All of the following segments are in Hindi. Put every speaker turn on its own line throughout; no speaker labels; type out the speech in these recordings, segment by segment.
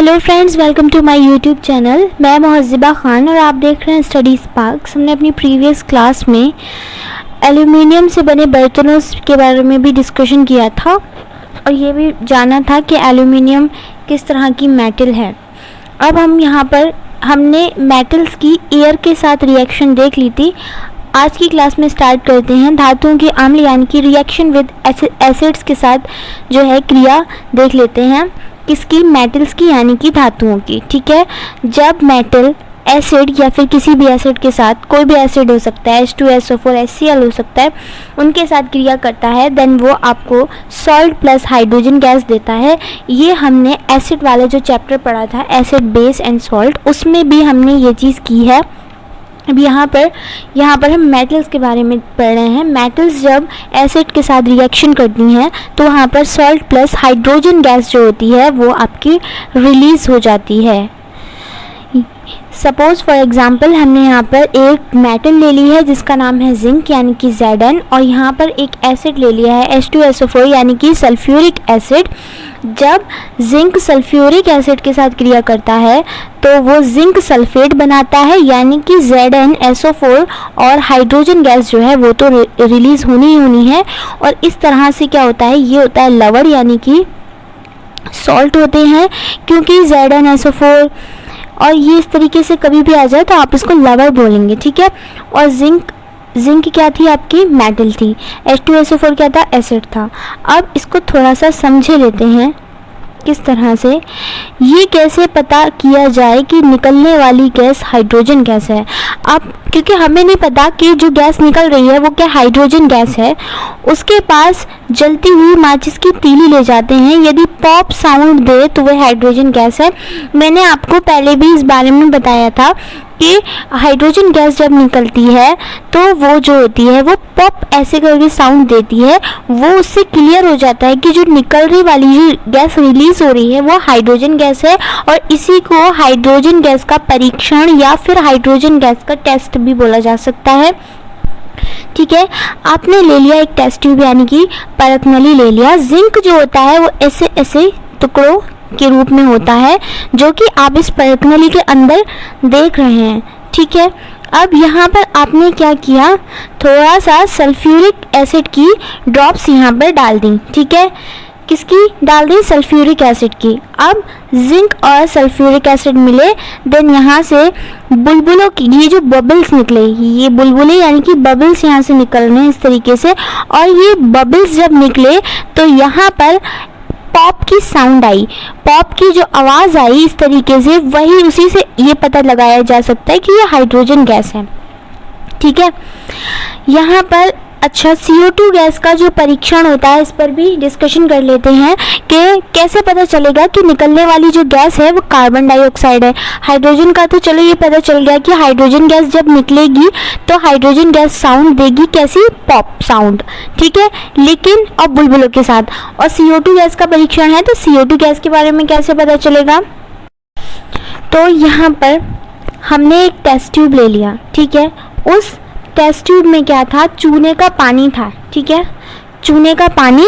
Hello friends, welcome to my YouTube channel. मैं मोहज़िबा ख़ान और आप देख रहे हैं स्टडी स्पार्क्स। हमने अपनी प्रीवियस क्लास में एल्युमिनियम से बने बर्तनों के बारे में भी डिस्कशन किया था और ये भी जाना था कि एल्युमिनियम किस तरह की मेटल है। अब हम यहाँ पर हमने मेटल्स की एयर के साथ रिएक्शन देख ली थी। आज की क्लास में स्टार्ट करते हैं धातुओं की अम्ल यानी कि रिएक्शन विद एसिड्स के साथ जो है क्रिया देख लेते हैं। किसकी? मेटल्स की यानी कि धातुओं की। ठीक है, जब मेटल एसिड या फिर किसी भी एसिड के साथ, कोई भी एसिड हो सकता है, H2SO4 HCl हो सकता है, उनके साथ क्रिया करता है, देन वो आपको सॉल्ट प्लस हाइड्रोजन गैस देता है। ये हमने एसिड वाला जो चैप्टर पढ़ा था, एसिड बेस एंड सॉल्ट, उसमें भी हमने ये चीज़ की है। अब यहाँ पर हम मेटल्स के बारे में पढ़ रहे हैं। मेटल्स जब एसिड के साथ रिएक्शन करती हैं तो वहाँ पर सॉल्ट प्लस हाइड्रोजन गैस जो होती है वो आपकी रिलीज़ हो जाती है। सपोज़ फॉर एग्ज़ाम्पल हमने यहाँ पर एक मेटल ले ली है जिसका नाम है जिंक यानी कि Zn, और यहाँ पर एक एसिड ले लिया है H2SO4 यानी कि सल्फ्यूरिक एसिड। जब जिंक सल्फ्यूरिक एसिड के साथ क्रिया करता है तो वो जिंक सल्फेट बनाता है यानी कि ZnSO4, और हाइड्रोजन गैस जो है वो तो रिलीज़ होनी ही होनी है। और इस तरह से क्या होता है, ये होता है लवण यानी कि सॉल्ट होते हैं, क्योंकि ZnSO4 और ये इस तरीके से कभी भी आ जाए तो आप इसको लवण बोलेंगे। ठीक है, और जिंक क्या थी? आपकी मेटल थी। H2SO4 क्या था? एसिड था। अब इसको थोड़ा सा समझे लेते हैं किस तरह से ये कैसे पता किया जाए कि निकलने वाली गैस हाइड्रोजन गैस है। अब क्योंकि हमें नहीं पता कि जो गैस निकल रही है वो क्या हाइड्रोजन गैस है, उसके पास जलती हुई माचिस की तीली ले जाते हैं, यदि पॉप साउंड दे तो वह हाइड्रोजन गैस है। मैंने आपको पहले भी इस बारे में बताया था कि हाइड्रोजन गैस जब निकलती है तो वो जो होती है वो पॉप ऐसे करके साउंड देती है, वो उससे क्लियर हो जाता है कि जो निकल रही वाली जो गैस रिलीज हो रही है वो हाइड्रोजन गैस है, और इसी को हाइड्रोजन गैस का परीक्षण या फिर हाइड्रोजन गैस का टेस्ट भी बोला जा सकता है। ठीक है, आपने ले लिया एक टेस्ट ट्यूब यानी कि परख नली ले लिया। जिंक जो होता है वो ऐसे ऐसे टुकड़ों के रूप में होता है जो कि आप इस परख नली के अंदर देख रहे हैं। ठीक है, अब यहाँ पर आपने क्या किया, थोड़ा सा सल्फ्यूरिक एसिड की ड्रॉप्स यहाँ पर डाल दी। ठीक है, किसकी डाल दी? सल्फ्यूरिक एसिड की। अब जिंक और सल्फ्यूरिक एसिड मिले, देन यहाँ से बुलबुलों की ये जो बबल्स निकले, ये बुलबुले यानी कि बबल्स यहाँ से निकल रहे हैं इस तरीके से, और ये बबल्स जब निकले तो यहाँ पर पॉप की साउंड आई, पॉप की जो आवाज़ आई इस तरीके से, वही उसी से ये पता लगाया जा सकता है कि ये हाइड्रोजन गैस है। ठीक है, यहाँ पर अच्छा CO2 गैस का जो परीक्षण होता है इस पर भी डिस्कशन कर लेते हैं कि कैसे पता चलेगा कि निकलने वाली जो गैस है वो कार्बन डाइऑक्साइड है। हाइड्रोजन का तो चलो ये पता चल गया कि हाइड्रोजन गैस जब निकलेगी तो हाइड्रोजन गैस साउंड देगी, कैसी? Pop sound. ठीक है, लेकिन और बुलबुलों के साथ। और CO2 गैस का परीक्षण है तो CO2 गैस के बारे में कैसे पता चलेगा? तो यहाँ पर हमने एक टेस्ट ट्यूब ले लिया। ठीक है, उस टेस्ट ट्यूब में क्या था? चूने का पानी था। ठीक है, चूने का पानी,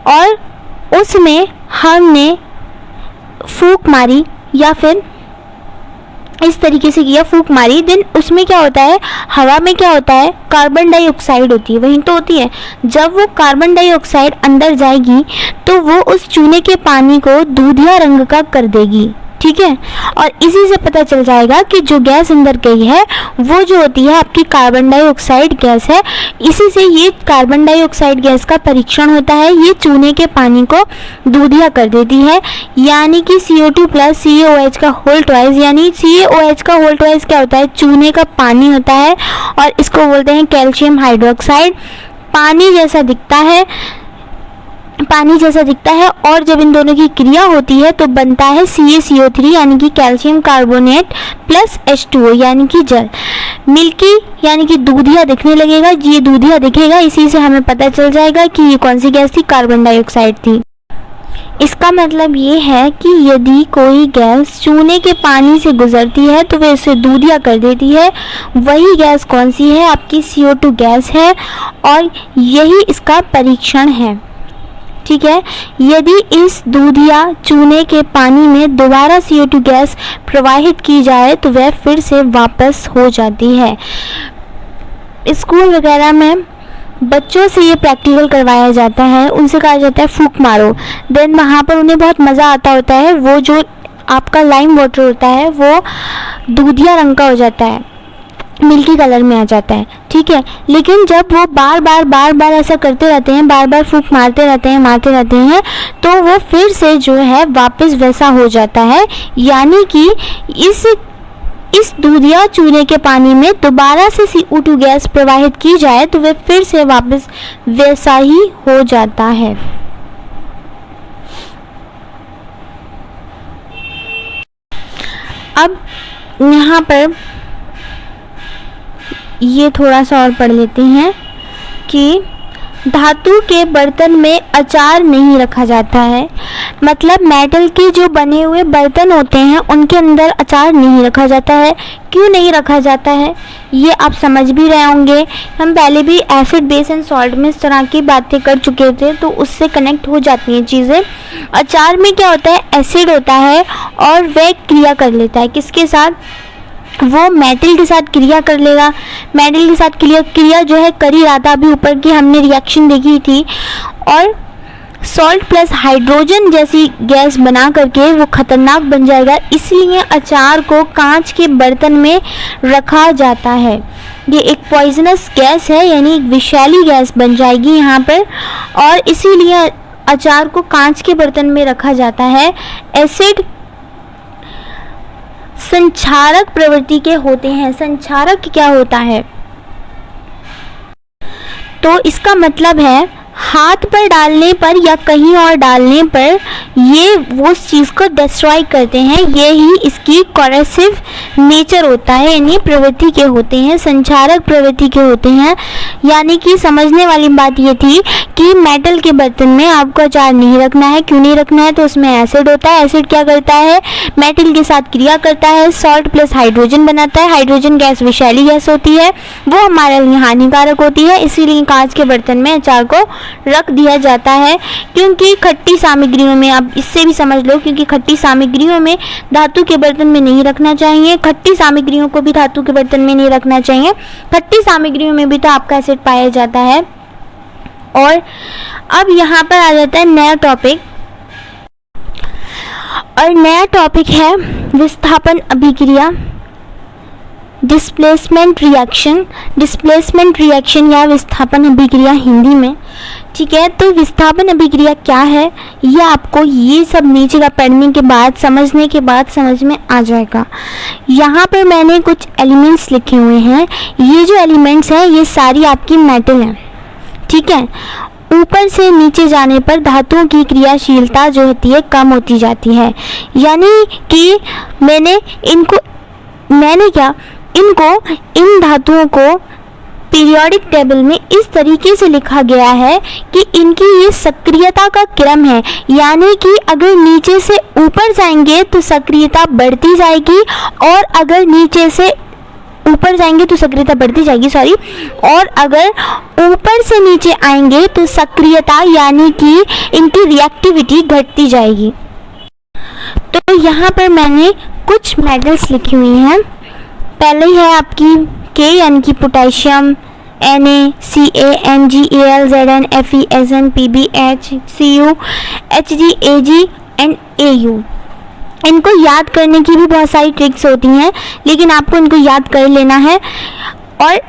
और उसमें हमने फूंक मारी या फिर इस तरीके से किया, फूंक मारी। देन उसमें क्या होता है, हवा में क्या होता है? कार्बन डाइऑक्साइड होती है, वही तो होती है। जब वो कार्बन डाइऑक्साइड अंदर जाएगी तो वो उस चूने के पानी को दूधिया रंग का कर देगी। ठीक है, और इसी से पता चल जाएगा कि जो गैस अंदर गई है वो जो होती है आपकी कार्बन डाइऑक्साइड गैस है। इसी से ये कार्बन डाइऑक्साइड गैस का परीक्षण होता है, ये चूने के पानी को दूधिया कर देती है, यानी कि CO2 प्लस CaOH का होल ट्वाइस, यानी CaOH का होल ट्वाइस क्या होता है? चूने का पानी होता है, और इसको बोलते हैं कैल्शियम हाइड्रोक्साइड। पानी जैसा दिखता है, और जब इन दोनों की क्रिया होती है तो बनता है CaCO3 यानी कि कैल्शियम कार्बोनेट प्लस H2O यानी कि जल। मिल्की यानी कि दूधिया दिखने लगेगा, ये दूधिया दिखेगा, इसी से हमें पता चल जाएगा कि ये कौन सी गैस थी? कार्बन डाइऑक्साइड थी। इसका मतलब ये है कि यदि कोई गैस चूने के पानी से गुजरती है तो वह इसे दूधिया कर देती है। वही गैस कौन सी है? आपकी CO2 गैस है, और यही इसका परीक्षण है। ठीक है। यदि इस दूध या चूने के पानी में दोबारा CO2 गैस प्रवाहित की जाए तो वह फिर से वापस हो जाती है। स्कूल वगैरह में बच्चों से ये प्रैक्टिकल करवाया जाता है, उनसे कहा जाता है फूंक मारो, देन वहाँ पर उन्हें बहुत मज़ा आता होता है। वो जो आपका लाइम वाटर होता है वो दूधिया रंग का हो जाता है, मिल्की कलर में आ जाता है, ठीक है। लेकिन जब वो बार बार ऐसा करते रहते हैं, बार बार फूंक मारते रहते हैं तो वो फिर से जो है वापस वैसा हो जाता है। यानी कि इस दूध या चूने के पानी में दोबारा से CO2 गैस प्रवाहित की जाए तो वह फिर से वापस वैसा ही हो जाता है। अब यहाँ पर ये थोड़ा सा और पढ़ लेते हैं कि धातु के बर्तन में अचार नहीं रखा जाता है। मतलब मेटल के जो बने हुए बर्तन होते हैं उनके अंदर अचार नहीं रखा जाता है। क्यों नहीं रखा जाता है ये आप समझ भी रहे होंगे। हम पहले भी एसिड बेस एंड सॉल्ट में इस तरह की बातें कर चुके थे, तो उससे कनेक्ट हो जाती हैं चीज़ें। अचार में क्या होता है, एसिड होता है और वह क्रिया कर लेता है किसके साथ, वो मेटल के साथ क्रिया कर लेगा। मेटल के साथ क्रिया जो है कर ही रहा था, अभी ऊपर की हमने रिएक्शन देखी थी, और सॉल्ट प्लस हाइड्रोजन जैसी गैस बना करके वो खतरनाक बन जाएगा। इसलिए अचार को कांच के बर्तन में रखा जाता है। ये एक पॉइजनस गैस है, यानी एक विषैली गैस बन जाएगी यहाँ पर, और इसीलिए अचार को कांच के बर्तन में रखा जाता है। एसिड संक्षारक प्रवृत्ति के होते हैं। संक्षारक क्या होता है, तो इसका मतलब है हाथ पर डालने पर या कहीं और डालने पर ये वो उस चीज़ को डिस्ट्रॉय करते हैं। ये ही इसकी कॉरेसिव नेचर होता है, यानी प्रवृत्ति के होते हैं, संक्षारक प्रवृत्ति के होते हैं। यानी कि समझने वाली बात ये थी कि मेटल के बर्तन में आपको अचार नहीं रखना है। क्यों नहीं रखना है, तो उसमें एसिड होता है। एसिड क्या करता है, मेटल के साथ क्रिया करता है, सॉल्ट प्लस हाइड्रोजन बनाता है। हाइड्रोजन गैस विषैली गैस होती है, वो हमारे लिए हानिकारक होती है। इसीलिए कांच के बर्तन में अचार को रख दिया जाता है। क्योंकि खट्टी सामग्रियों में, आप इससे भी समझ लो, क्योंकि खट्टी सामग्रियों में धातु के बर्तन में नहीं रखना चाहिए। खट्टी सामग्रियों को भी धातु के बर्तन में नहीं रखना चाहिए। खट्टी सामग्रियों में भी तो आपका एसिड पाया जाता है। और अब यहाँ पर आ जाता है नया टॉपिक, और नया टॉपिक है विस्थापन अभिक्रिया, डिस्प्लेसमेंट रिएक्शन। डिस्प्लेसमेंट रिएक्शन या विस्थापन अभिक्रिया हिंदी में, ठीक है। तो विस्थापन अभिक्रिया क्या है, ये आपको ये सब नीचे का पढ़ने के बाद, समझने के बाद समझ में आ जाएगा। यहाँ पर मैंने कुछ एलिमेंट्स लिखे हुए हैं। ये जो एलिमेंट्स हैं ये सारी आपकी मेटल हैं, ठीक है। ऊपर से नीचे जाने पर धातुओं की क्रियाशीलता जो होती है कम होती जाती है। यानी कि इन धातुओं को पीरियोडिक टेबल में इस तरीके से लिखा गया है कि इनकी ये सक्रियता का क्रम है। यानी कि अगर नीचे से ऊपर जाएंगे तो सक्रियता बढ़ती जाएगी, और अगर नीचे से ऊपर जाएंगे तो सक्रियता बढ़ती जाएगी, और अगर ऊपर से नीचे आएंगे तो सक्रियता यानी कि इनकी रिएक्टिविटी घटती जाएगी। तो यहाँ पर मैंने कुछ मेटल्स लिखी हुई हैं। पहले है आपकी के यानी कि potassium, Na, Ca, MgAl, Zn, Fe, Sn, Pb, H, Cu, Hg, Ag and Au। इनको याद करने की भी बहुत सारी ट्रिक्स होती हैं, लेकिन आपको इनको याद कर लेना है। और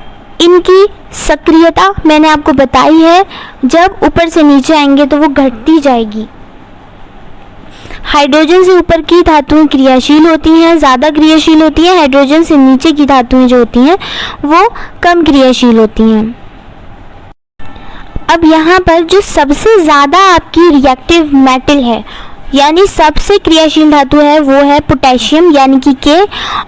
इनकी सक्रियता मैंने आपको बताई है, जब ऊपर से नीचे आएंगे तो वो घटती जाएगी। हाइड्रोजन से ऊपर की धातुएं क्रियाशील होती हैं, ज़्यादा क्रियाशील होती हैं। हाइड्रोजन से नीचे की धातुएं जो होती हैं वो कम क्रियाशील होती हैं। अब यहाँ पर जो सबसे ज़्यादा आपकी रिएक्टिव मेटल है, यानी सबसे क्रियाशील धातु है, वो है पोटेशियम यानी कि के,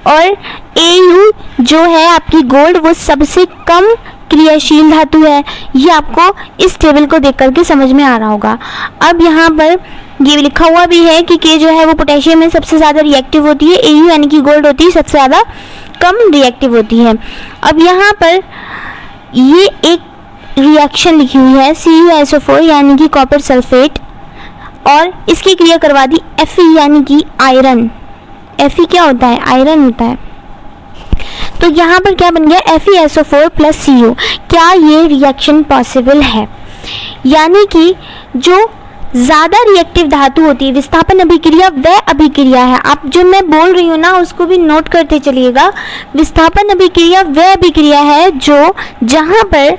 और Au जो है आपकी गोल्ड, वो सबसे कम क्रियाशील धातु है। ये आपको इस टेबल को देख करके समझ में आ रहा होगा। अब यहाँ पर ये लिखा हुआ भी है कि के जो है वो पोटेशियम में सबसे ज़्यादा रिएक्टिव होती है, Au यानी कि गोल्ड होती है सबसे ज़्यादा कम रिएक्टिव होती है। अब यहाँ पर ये एक रिएक्शन लिखी हुई है CuSO4 यानी कि कॉपर सल्फेट, और इसकी क्रिया करवा दी Fe यानी कि आयरन। Fe क्या होता है? आयरन होता है। तो यहाँ पर क्या बन गया? FeSO4 plus Cu। क्या ये रिएक्शन पॉसिबल है? यानी कि जो ज़्यादा रिएक्टिव धातु होती है, विस्थापन अभिक्रिया वह अभिक्रिया है, आप जो मैं बोल रही हूँ ना उसको भी नोट करते चलिएगा। विस्थापन अभिक्रिया वह अभिक्रिया है जो जहाँ पर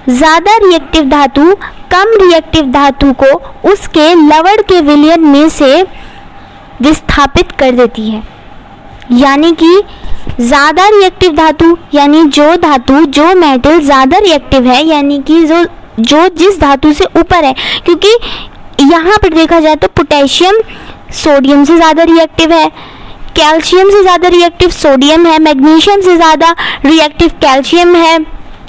ज़्यादा रिएक्टिव धातु कम रिएक्टिव धातु को उसके लवण के विलयन में से विस्थापित कर देती है। यानी कि ज़्यादा रिएक्टिव धातु यानी जो मेटल ज़्यादा रिएक्टिव है, यानी कि जो जिस धातु से ऊपर है, क्योंकि यहाँ पर देखा जाए तो पोटेशियम सोडियम से ज़्यादा रिएक्टिव है, कैल्शियम से ज़्यादा रिएक्टिव सोडियम है, मैग्नीशियम से ज़्यादा रिएक्टिव कैल्शियम है,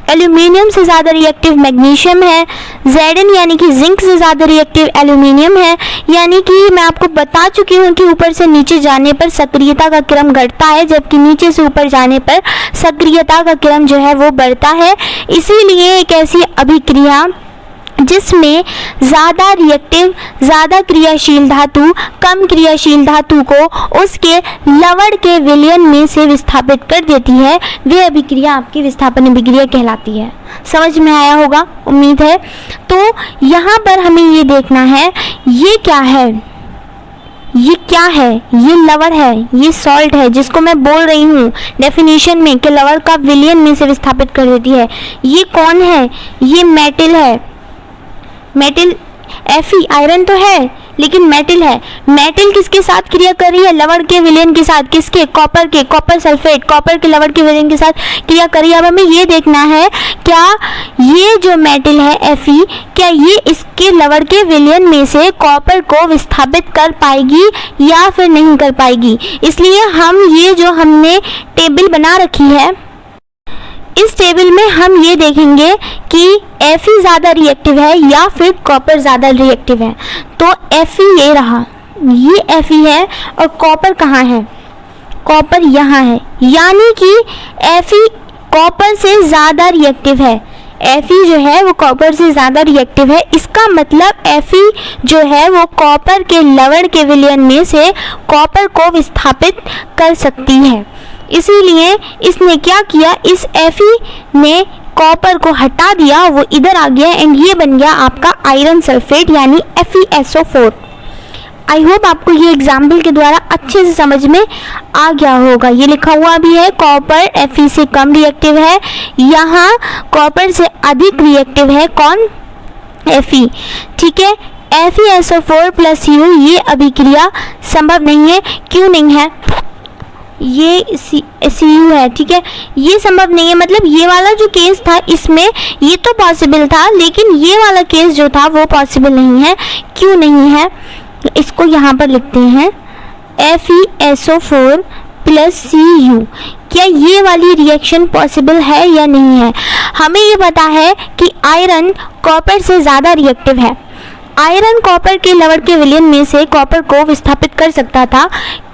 एल्यूमिनियम से ज़्यादा रिएक्टिव मैग्नीशियम है, Zn यानी कि जिंक से ज़्यादा रिएक्टिव एल्यूमिनियम है। यानी कि मैं आपको बता चुकी हूँ कि ऊपर से नीचे जाने पर सक्रियता का क्रम घटता है, जबकि नीचे से ऊपर जाने पर सक्रियता का क्रम जो है वो बढ़ता है। इसीलिए एक ऐसी अभिक्रिया जिसमें ज़्यादा रिएक्टिव ज़्यादा क्रियाशील धातु कम क्रियाशील धातु को उसके लवण के विलयन में से विस्थापित कर देती है, वह अभिक्रिया आपकी विस्थापन अभिक्रिया कहलाती है। समझ में आया होगा, उम्मीद है। तो यहाँ पर हमें ये देखना है ये क्या है, ये क्या है? ये लवण है, ये सॉल्ट है जिसको मैं बोल रही हूँ डेफिनेशन में कि लवण का विलयन में से विस्थापित कर देती है। ये कौन है? ये मेटल है। मेटल Fe आयरन तो है लेकिन मेटल है। मेटल किसके साथ क्रिया कर रही है? लवण के विलयन के साथ। किसके? कॉपर के, कॉपर सल्फेट कॉपर के लवण के विलयन के साथ क्रिया कर रही है। अब हमें ये देखना है क्या ये जो मेटल है Fe क्या ये इसके लवण के विलयन में से कॉपर को विस्थापित कर पाएगी या फिर नहीं कर पाएगी। इसलिए हम ये जो हमने टेबल बना रखी है, इस टेबल में हम ये देखेंगे कि Fe ज़्यादा रिएक्टिव है या फिर कॉपर ज़्यादा रिएक्टिव है। तो Fe ये रहा, ये Fe है और कॉपर कहाँ है? कॉपर यहाँ है। यानी कि Fe कॉपर से ज़्यादा रिएक्टिव है। Fe जो है वो कॉपर से ज़्यादा रिएक्टिव है। इसका मतलब Fe जो है वो कॉपर के लवण के विलयन में से कॉपर को विस्थापित कर सकती है। इसीलिए इसने क्या किया, इस Fe ने कॉपर को हटा दिया, वो इधर आ गया एंड ये बन गया आपका आयरन सल्फेट यानी FeSO4। आई होप आपको ये एग्जाम्पल के द्वारा अच्छे से समझ में आ गया होगा। ये लिखा हुआ भी है कॉपर Fe से कम रिएक्टिव है, यहाँ कॉपर से अधिक रिएक्टिव है कौन? Fe। ठीक है, FeSO4 प्लस Cu ये अभिक्रिया संभव नहीं है। क्यों नहीं है? ये Cu है, ठीक है, ये संभव नहीं है। मतलब ये वाला जो केस था इसमें ये तो पॉसिबल था, लेकिन ये वाला केस जो था वो पॉसिबल नहीं है। क्यों नहीं है? इसको यहाँ पर लिखते हैं FeSO4 प्लस Cu। क्या ये वाली रिएक्शन पॉसिबल है या नहीं है? हमें ये पता है कि आयरन कॉपर से ज़्यादा रिएक्टिव है। आयरन कॉपर के लवण के विलयन में से कॉपर को विस्थापित कर सकता था।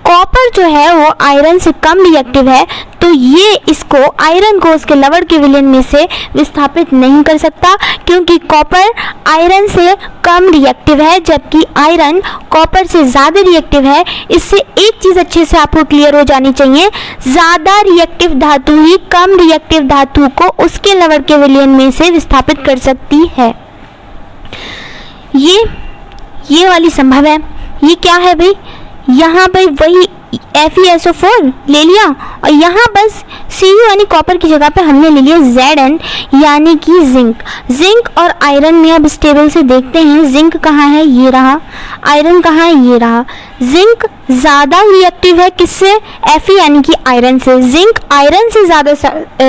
कॉपर जो है वो आयरन से कम रिएक्टिव है, तो ये इसको आयरन को उसके लवण के विलयन में से विस्थापित नहीं कर सकता, क्योंकि कॉपर आयरन से कम रिएक्टिव है जबकि आयरन कॉपर से ज़्यादा रिएक्टिव है। इससे एक चीज़ अच्छे से आपको क्लियर हो जानी चाहिए, ज़्यादा रिएक्टिव धातु ही कम रिएक्टिव धातु को उसके लवण के विलयन में से विस्थापित कर सकती है। ये वाली संभव है। ये क्या है भाई? यहाँ पर वही FeSO4 ले लिया और यहाँ बस Cu यानी कॉपर की जगह पे हमने ले लिया Zn यानी कि जिंक। जिंक और आयरन में अब इस टेबल से देखते हैं जिंक कहाँ है, ये रहा। आयरन कहाँ है, ये रहा। जिंक ज़्यादा रिएक्टिव है किससे? Fe यानी कि आयरन से। जिंक आयरन से ज़्यादा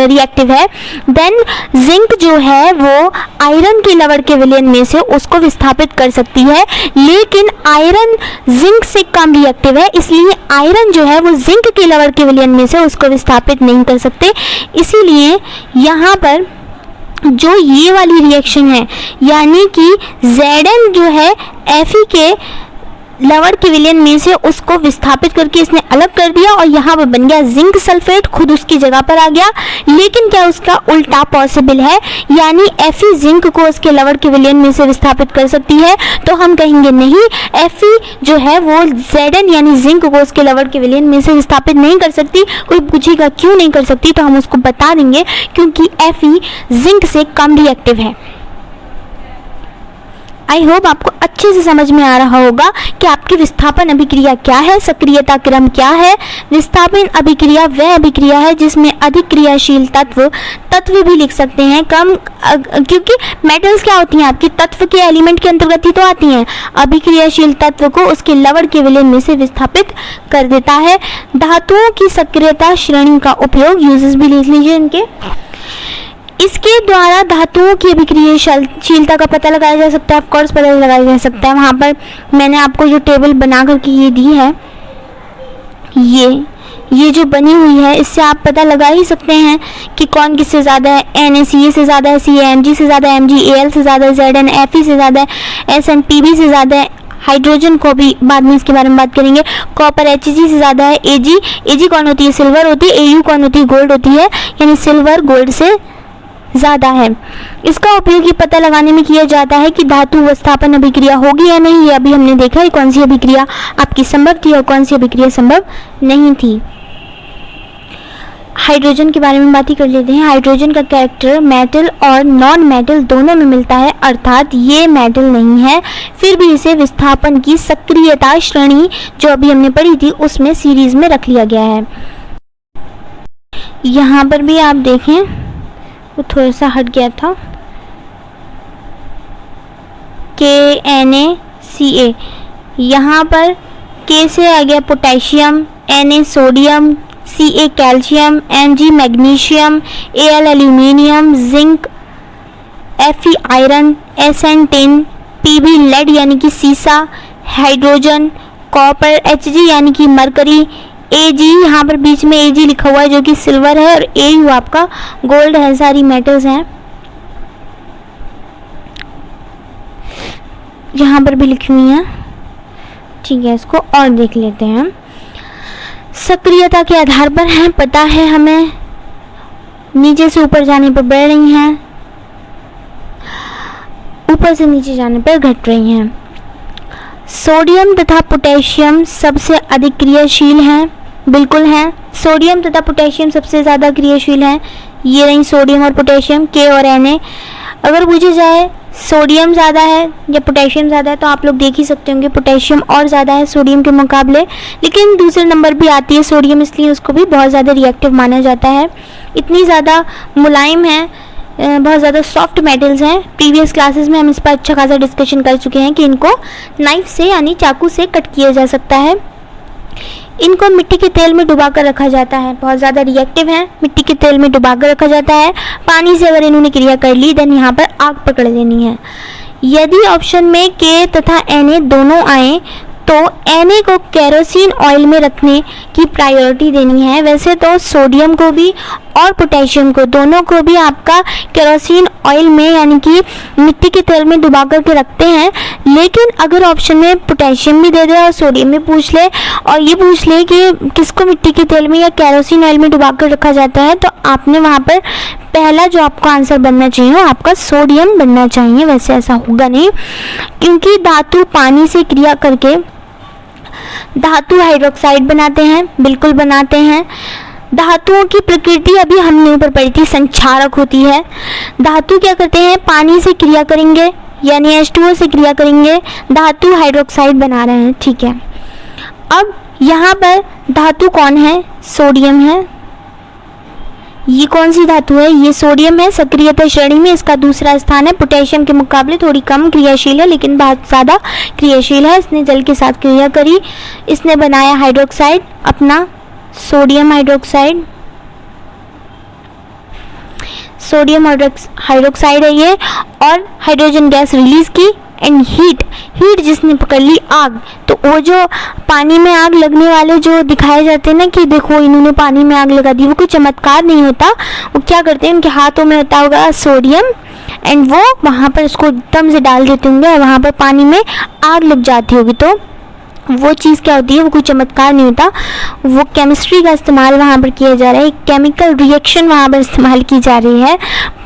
रिएक्टिव है, देन जिंक जो है वो आयरन के लवण के विलयन में से उसको विस्थापित कर सकती है, लेकिन आयरन जिंक से कम रिएक्टिव है, इसलिए आयरन जो है वो जिंक के लवण के विलयन में से उसको विस्थापित नहीं कर सकते। इसीलिए यहाँ पर जो ये वाली रिएक्शन है यानी कि Zn जो है Fe के लवण के विलयन में से उसको विस्थापित करके इसने अलग कर दिया और यहाँ पर बन गया जिंक सल्फेट, खुद उसकी जगह पर आ गया। लेकिन क्या उसका उल्टा पॉसिबल है, यानी Fe जिंक को उसके लवण के विलयन में से विस्थापित कर सकती है? तो हम कहेंगे नहीं, Fe जो है वो Zn यानी जिंक को उसके लवण के विलयन में से विस्थापित नहीं कर सकती। कोई पूछेगा क्यों नहीं कर सकती, तो हम उसको बता देंगे क्योंकि Fe जिंक से कम रिएक्टिव है। आई होप आपको अच्छे से समझ में आ रहा होगा कि आपकी विस्थापन अभिक्रिया क्या है, सक्रियता क्रम क्या है। विस्थापन अभिक्रिया वह अभिक्रिया है जिसमें अधिक क्रियाशील तत्व भी लिख सकते हैं कम, क्योंकि मेटल्स क्या होती हैं आपकी तत्व के एलिमेंट के अंतर्गत ही तो आती हैं। अभिक्रियाशील तत्व को उसके लवण के विलयन में से विस्थापित कर देता है। धातुओं की सक्रियता श्रेणी का उपयोग, यूजेस भी लिख लीजिए इनके। इसके द्वारा धातुओं की अभिक्रियाशीलता का पता लगाया जा सकता है, ऑफकोर्स पता लगाया जा सकता है। वहाँ पर मैंने आपको जो टेबल बना करके ये दी है, ये जो बनी हुई है, इससे आप पता लगा ही सकते हैं कि कौन किससे ज़्यादा है। Na से ज़्यादा है, Ca Mg से ज़्यादा है, Mg Al से ज़्यादा है, Zn Fe से ज़्यादा है, Sn Pb से ज़्यादा है। हाइड्रोजन को भी बाद में इसके बारे में बात करेंगे। कॉपर Hg से ज़्यादा है। Ag कौन होती है, सिल्वर होती है। Au कौन होती है, गोल्ड होती है, यानी सिल्वर गोल्ड से ज़्यादा है। इसका उपयोग ये पता लगाने में किया जाता है कि धातु विस्थापन अभिक्रिया होगी या नहीं। ये अभी हमने देखा है कौन सी अभिक्रिया आपकी संभव थी और कौन सी अभिक्रिया संभव नहीं थी। हाइड्रोजन के बारे में बात ही कर लेते हैं। हाइड्रोजन का कैरेक्टर मेटल और नॉन मेटल दोनों में मिलता है, अर्थात ये मेटल नहीं है, फिर भी इसे विस्थापन की सक्रियता श्रेणी जो अभी हमने पढ़ी थी उसमें सीरीज में रख लिया गया है। यहाँ पर भी आप देखें वो थोड़ा सा हट गया था, KNaCa, यहाँ पर K से आ गया potassium, Na sodium, Ca calcium, Mg magnesium, Al aluminium, zinc, Fe iron, Sn tin, Pb lead यानी कि सीसा, हाइड्रोजन, कॉपर, Hg यानी कि मरकरी, Ag यहाँ पर बीच में Ag लिखा हुआ है जो कि सिल्वर है, और Au आपका गोल्ड है। सारी मेटल्स हैं, यहाँ पर भी लिखी हुई हैं। ठीक है, इसको और देख लेते हैं। सक्रियता के आधार पर है, पता है हमें, नीचे से ऊपर जाने पर बढ़ रही हैं, ऊपर से नीचे जाने पर घट रही हैं। सोडियम तथा पोटेशियम सबसे अधिक क्रियाशील हैं, बिल्कुल हैं। सोडियम तथा पोटेशियम सबसे ज़्यादा क्रियाशील हैं। ये रही सोडियम और पोटेशियम, के और Na। अगर पूछा जाए सोडियम ज़्यादा है या पोटेशियम ज़्यादा है, तो आप लोग देख ही सकते होंगे पोटेशियम और ज़्यादा है सोडियम के मुकाबले, लेकिन दूसरे नंबर भी आती है सोडियम, इसलिए उसको भी बहुत ज़्यादा रिएक्टिव माना जाता है। इतनी ज़्यादा मुलायम है, बहुत ज़्यादा सॉफ्ट मेटल्स हैं। प्रीवियस क्लासेस में हम इस पर अच्छा खासा डिस्कशन कर चुके हैं कि इनको नाइफ से यानी चाकू से कट किया जा सकता है। इनको मिट्टी के तेल में डुबा कर रखा जाता है, बहुत ज़्यादा रिएक्टिव हैं, मिट्टी के तेल में डुबा कर रखा जाता है। पानी से अगर इन्होंने क्रिया कर ली देन यहाँ पर आग पकड़ लेनी है। यदि ऑप्शन में के तथा Na दोनों आए तो Na को केरोसिन ऑयल में रखने की प्रायोरिटी देनी है। वैसे तो सोडियम को भी और पोटेशियम को, दोनों को भी आपका केरोसिन ऑयल में यानी कि मिट्टी के तेल में डुबा करके रखते हैं, लेकिन अगर ऑप्शन में पोटेशियम भी दे दे और सोडियम भी पूछ ले और ये पूछ ले कि किसको मिट्टी के तेल में या केरोसिन ऑयल में डुबा कर रखा जाता है, तो आपने वहाँ पर पहला जो आपका आंसर बनना चाहिए वो आपका सोडियम बनना चाहिए। वैसे ऐसा होगा नहीं, क्योंकि धातु पानी से क्रिया करके धातु हाइड्रोक्साइड बनाते हैं, बिल्कुल बनाते हैं। धातुओं की प्रकृति अभी हमने ऊपर पढ़ी थी, संक्षारक होती है। धातु क्या करते हैं, पानी से क्रिया करेंगे यानी H2O से क्रिया करेंगे, धातु हाइड्रोक्साइड बना रहे हैं। ठीक है, अब यहाँ पर धातु कौन है, सोडियम है। ये कौन सी धातु है, ये सोडियम है। सक्रियता श्रेणी में इसका दूसरा स्थान है, पोटेशियम के मुकाबले थोड़ी कम क्रियाशील है लेकिन बहुत ज़्यादा क्रियाशील है। इसने जल के साथ क्रिया करी, इसने बनाया हाइड्रोक्साइड, अपना सोडियम हाइड्रोक्साइड, सोडियम हाइड्रोक्साइड है ये, और हाइड्रोजन गैस रिलीज की एंड हीट जिसने पकड़ ली आग। तो वो जो पानी में आग लगने वाले जो दिखाए जाते हैं ना कि देखो इन्होंने पानी में आग लगा दी, वो कोई चमत्कार नहीं होता। वो क्या करते हैं, उनके हाथों में होता होगा सोडियम एंड वो वहाँ पर उसको एकदम से डाल देते होंगे और वहाँ पर पानी में आग लग जाती होगी। तो वो चीज़ क्या होती है, वो कोई चमत्कार नहीं होता, वो केमिस्ट्री का इस्तेमाल वहाँ पर किया जा रहा है, केमिकल रिएक्शन वहाँ पर इस्तेमाल की जा रही है।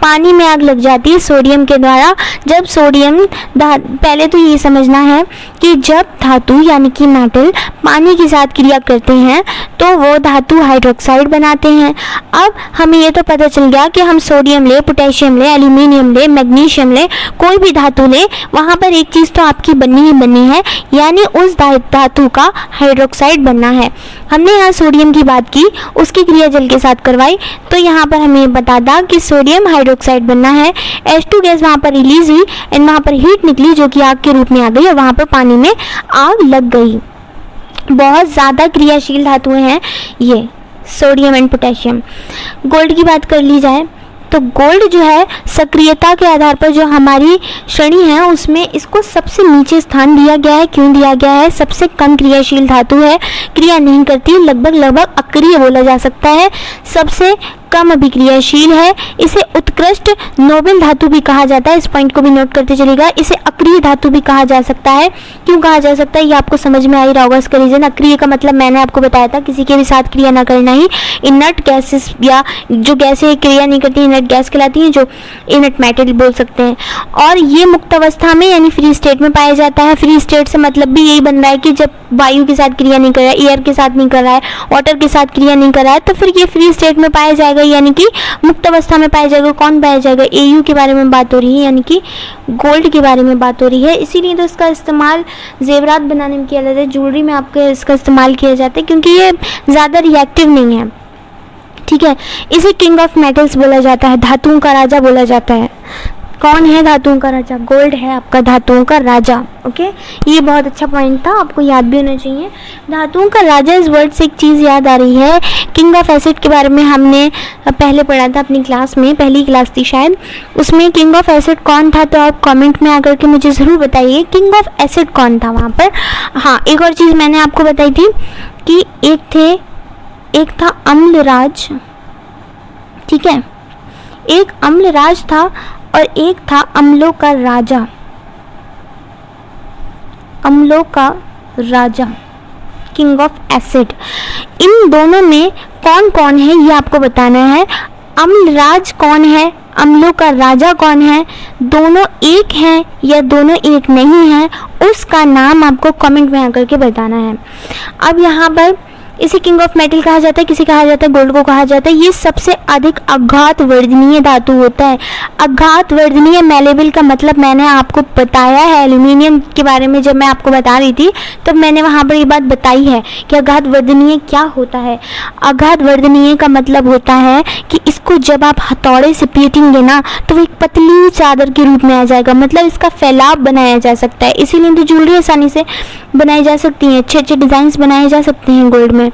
पानी में आग लग जाती है सोडियम के द्वारा। जब सोडियम, पहले तो ये समझना है कि जब धातु यानी कि मेटल पानी के साथ क्रिया करते हैं तो वो धातु हाइड्रोक्साइड बनाते हैं। अब हमें ये तो पता चल गया कि हम सोडियम ले, पोटेशियम ले, एल्यूमिनियम ले, मैग्नीशियम ले, कोई भी धातु ले, वहाँ पर एक चीज़ तो आपकी बननी ही बननी है, यानी उस धातु का हाइड्रोक्साइड बनना है। हमने यहाँ सोडियम की बात की, उसकी क्रिया जल के साथ करवाई, तो यहाँ पर हमें बता था कि सोडियम हाइड्रोक्साइड बनना है। H2 गैस वहाँ पर रिलीज हुई एंड वहाँ पर हीट निकली जो कि आग के रूप में आ गई और वहाँ पर पानी में आग लग गई। बहुत ज़्यादा क्रियाशील धातुएं हैं ये सोडियम एंड पोटेशियम। गोल्ड की बात कर ली जाए तो गोल्ड जो है सक्रियता के आधार पर जो हमारी श्रेणी है उसमें इसको सबसे नीचे स्थान दिया गया है। क्यों दिया गया है? सबसे कम क्रियाशील धातु है, क्रिया नहीं करती, लगभग अक्रिय बोला जा सकता है, सबसे कम अभिक्रियाशील है। इसे उत्कृष्ट नोबेल धातु भी कहा जाता है, इस पॉइंट को भी नोट करते चलिएगा। इसे अक्रिय धातु भी कहा जा सकता है। क्यों कहा जा सकता है ये आपको समझ में आ ही रहा होगा। इसका रीजन, अक्रिय का मतलब मैंने आपको बताया था, किसी के भी साथ क्रिया न करना ही। इनर्ट गैसेस या जो गैसें क्रिया नहीं करती इनर्ट गैस कहलाती हैं, जो इनर्ट मैटर बोल सकते हैं। और ये मुक्त अवस्था में यानी फ्री स्टेट में पाया जाता है। फ्री स्टेट से मतलब भी यही बन रहा है कि जब वायु के साथ क्रिया नहीं कर रहा है, एयर के साथ नहीं कर रहा है, वाटर के साथ क्रिया नहीं कर रहा है, तो फिर ये फ्री स्टेट में पाया जाएगा, यानी कि मुक्त अवस्था में पाया जाएगा। कौन पाया जाएगा? Au के बारे में बात हो रही है, यानी कि गोल्ड के बारे में बात हो रही है। इसीलिए तो इसका इस्तेमाल जेवरात बनाने में किया जाता है, ज्वेलरी में आपके इसका इस्तेमाल किया जाता है, क्योंकि ये ज़्यादा रिएक्टिव नहीं है। ठीक है, इसे किंग ऑफ मेटल्स बोला जाता है, धातुओं का राजा बोला जाता है। कौन है धातुओं का राजा? गोल्ड है आपका धातुओं का राजा। ओके, ये बहुत अच्छा पॉइंट था, आपको याद भी होना चाहिए। धातुओं का राजा इस वर्ड से एक चीज़ याद आ रही है, किंग ऑफ एसिड के बारे में हमने पहले पढ़ा था अपनी क्लास में, पहली क्लास थी शायद, उसमें किंग ऑफ एसिड कौन था? तो आप कमेंट में आकर के मुझे ज़रूर बताइए किंग ऑफ एसिड कौन था वहाँ पर। हाँ, एक और चीज़ मैंने आपको बताई थी कि एक था अम्लराज। ठीक है, एक अम्लराज था और एक था अम्लों का राजा। अम्लों का राजा, किंग ऑफ एसिड। इन दोनों में कौन कौन है ये आपको बताना है। अम्लराज कौन है, अम्लों का राजा कौन है, दोनों एक हैं या दोनों एक नहीं हैं, उसका नाम आपको कमेंट में आकर के बताना है। अब यहाँ पर इसे किंग ऑफ मेटल कहा जाता है, किसे कहा जाता है? गोल्ड को कहा जाता है। ये सबसे अधिक अघात वर्धनीय धातु होता है। अघात वर्धनीय, मेलेबल का मतलब मैंने आपको बताया है एल्यूमिनियम के बारे में, जब मैं आपको बता रही थी तब मैंने वहाँ पर ये बात बताई है कि अघात वर्धनीय क्या होता है। अघात वर्धनीय का मतलब होता है कि इसको जब आप हथौड़े से पीटेंगे ना तो वो एक पतली चादर के रूप में आ जाएगा, मतलब इसका फैलाव बनाया जा सकता है। इसीलिए तो ज्वेलरी आसानी से बनाई जा सकती हैं, अच्छे अच्छे डिज़ाइंस बनाए जा सकते हैं गोल्ड में।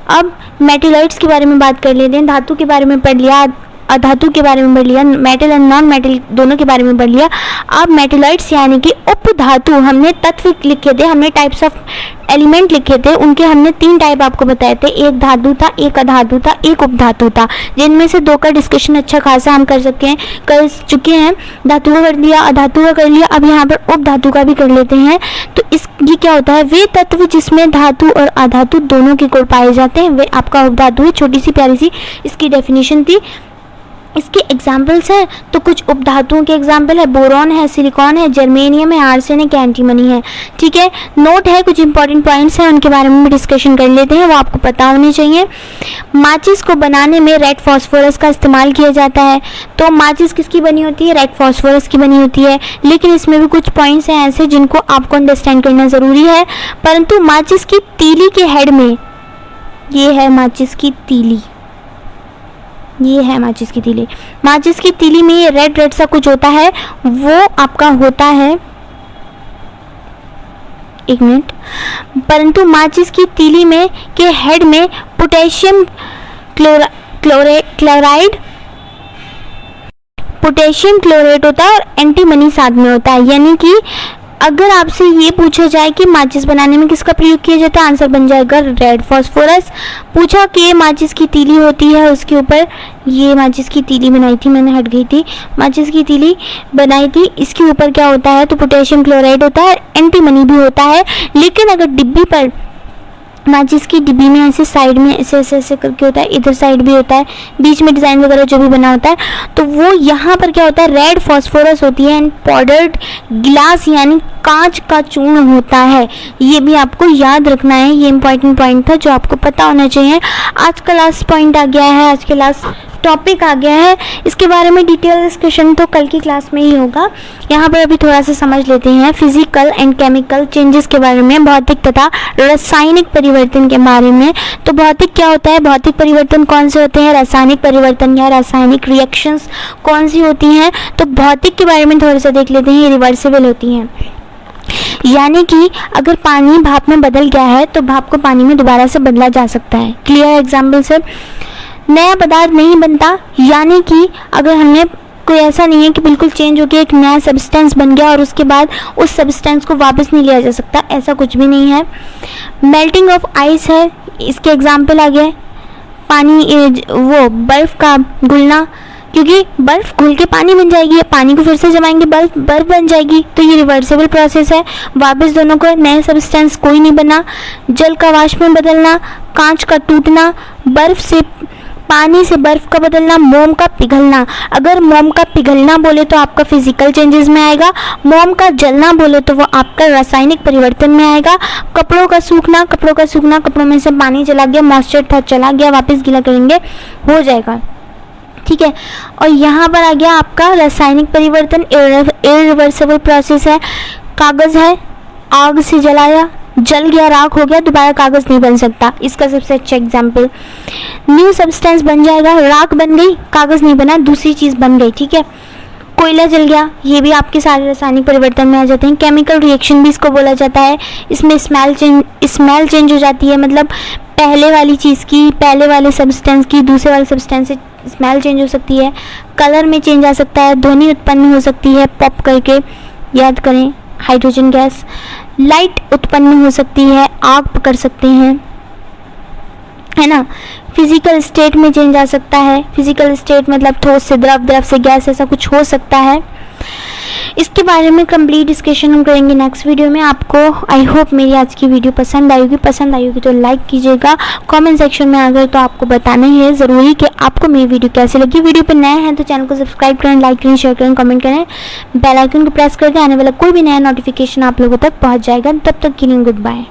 अब मेटलाइट्स के बारे में बात कर लेते हैं। धातु के बारे में पढ़ लिया, अधातु के बारे में पढ़ लिया, मेटल एंड नॉन मेटल दोनों के बारे में पढ़ लिया। अब मेटलाइट्स यानी कि उपधातु, हमने तत्व लिखे थे, हमने टाइप्स ऑफ एलिमेंट लिखे थे, उनके हमने 3 टाइप आपको बताए थे। एक धातु था, एक अधातु था, एक उपधातु था, जिनमें से 2 का डिस्कशन अच्छा खासा हम कर चुके हैं। धातु का कर लिया, अधातु का कर लिया, अब यहाँ पर उपधातु का भी कर लेते हैं। तो ये क्या होता है? वे तत्व जिसमें धातु और अधातु दोनों के गुण पाए जाते हैं वे आपका उपधातु है। छोटी सी प्यारी सी इसकी डेफिनेशन थी। इसके एग्जाम्पल्स हैं तो कुछ उपधातुओं के एग्जाम्पल है, बोरॉन है, सिलिकॉन है, जर्मेनियम है, आर्सेनिक है, एंटीमनी है। ठीक है, नोट है, कुछ इंपॉर्टेंट पॉइंट्स हैं, उनके बारे में भी डिस्कशन कर लेते हैं, वो आपको पता होने चाहिए। माचिस को बनाने में रेड फास्फोरस का इस्तेमाल किया जाता है। तो माचिस किसकी बनी होती है? रेड फास्फोरस की बनी होती है। लेकिन इसमें भी कुछ पॉइंट्स हैं ऐसे जिनको आपको अंडरस्टैंड करना ज़रूरी है। परंतु माचिस की तीली के हेड में, ये है माचिस की तीली, ये है माचिस की तीली। माचिस की तीली में ये रेड रेड सा कुछ होता है, वो आपका होता है, एक मिनट, परंतु माचिस की तीली में के हेड में पोटेशियम क्लोराइड होता है और एंटीमनी साथ में होता है, यानी कि अगर आपसे ये पूछा जाए कि माचिस बनाने में किसका प्रयोग किया जाता है, आंसर बन जाएगा रेड फास्फोरस। पूछा कि ये माचिस की तीली होती है, उसके ऊपर ये माचिस की तीली बनाई थी, मैंने हट गई थी, माचिस की तीली बनाई थी, इसके ऊपर क्या होता है, तो पोटेशियम क्लोराइड होता है, एंटीमनी भी होता है। लेकिन अगर डिब्बी पर, माचिस की डिब्बी में ऐसे साइड में ऐसे ऐसे ऐसे करके होता है, इधर साइड भी होता है, बीच में डिज़ाइन वगैरह जो भी बना होता है, तो वो यहाँ पर क्या होता है, रेड फास्फोरस होती है एंड पाउडर्ड ग्लास यानी कांच का चूर्ण होता है। ये भी आपको याद रखना है, ये इंपॉर्टेंट पॉइंट था जो आपको पता होना चाहिए। आज का लास्ट पॉइंट आ गया है, आज के लास्ट टॉपिक आ गया है, इसके बारे में डिटेल डिस्कशन तो कल की क्लास में ही होगा। यहाँ पर अभी थोड़ा सा समझ लेते हैं फिजिकल एंड केमिकल चेंजेस के बारे में, भौतिक तथा रासायनिक परिवर्तन के बारे में। तो भौतिक क्या होता है, भौतिक परिवर्तन कौन से होते हैं, रासायनिक परिवर्तन या रासायनिक रिएक्शंस कौन सी होती हैं। तो भौतिक के बारे में थोड़ा सा देख लेते हैं, ये रिवर्सिबल होती हैं, यानी कि अगर पानी भाप में बदल गया है तो भाप को पानी में दोबारा से बदला जा सकता है। क्लियर एग्जाम्पल से, नया पदार्थ नहीं बनता, यानी कि अगर हमने कोई ऐसा नहीं है कि बिल्कुल चेंज हो गया, एक नया सब्सटेंस बन गया और उसके बाद उस सब्सटेंस को वापस नहीं लिया जा सकता, ऐसा कुछ भी नहीं है। मेल्टिंग ऑफ आइस है, इसके एग्जाम्पल आ गए, पानी वो बर्फ़ का घुलना, क्योंकि बर्फ़ घुल के पानी बन जाएगी, पानी को फिर से जमाएंगे, बर्फ़ बन जाएगी, तो ये रिवर्सिबल प्रोसेस है, वापस दोनों को नए सब्सटेंस कोई नहीं बना। जल का वाष्प में बदलना, कांच का टूटना, बर्फ़ से पानी से बर्फ़ का बदलना, मोम का पिघलना। अगर मोम का पिघलना बोले तो आपका फिजिकल चेंजेस में आएगा, मोम का जलना बोले तो वो आपका रासायनिक परिवर्तन में आएगा। कपड़ों का सूखना, कपड़ों में से पानी चला गया, मॉइस्चर था चला गया, वापस गीला करेंगे हो जाएगा, ठीक है। और यहाँ पर आ गया आपका रासायनिक परिवर्तन, इरिवर्सिबल प्रोसेस है। कागज़ है, आग से जलाया, जल गया, राख हो गया, दोबारा कागज़ नहीं बन सकता, इसका सबसे अच्छा एग्जाम्पल। न्यू सब्सटेंस बन जाएगा, राख बन गई, कागज़ नहीं बना, दूसरी चीज़ बन गई, ठीक है। कोयला जल गया, ये भी आपके सारे रासायनिक परिवर्तन में आ जाते हैं। केमिकल रिएक्शन भी इसको बोला जाता है, इसमें स्मेल चेंज हो जाती है, मतलब पहले वाली चीज़ की, पहले वाले सब्सटेंस की दूसरे वाले सब्सटेंस से स्मेल चेंज हो सकती है। कलर में चेंज आ सकता है, ध्वनि उत्पन्न हो सकती है, पॉप करके याद करें, हाइड्रोजन गैस। लाइट उत्पन्न हो सकती है, आग पकड़ सकते हैं, है ना। फिजिकल स्टेट में चेंज आ सकता है, फिजिकल स्टेट मतलब ठोस से द्रव, द्रव से गैस, ऐसा कुछ हो सकता है। इसके बारे में कंप्लीट डिस्कशन हम करेंगे नेक्स्ट वीडियो में। आपको आई होप मेरी आज की वीडियो पसंद आई होगी तो लाइक कीजिएगा। कमेंट सेक्शन में अगर तो आपको बताना ही है ज़रूरी कि आपको मेरी वीडियो कैसी लगी। वीडियो पे नए हैं तो चैनल को सब्सक्राइब करें, लाइक करें, शेयर करें, कमेंट करें, बेल आइकन को प्रेस करके आने वाला कोई भी नया नोटिफिकेशन आप लोगों तक पहुँच जाएगा। तब तक के लिए गुड बाय।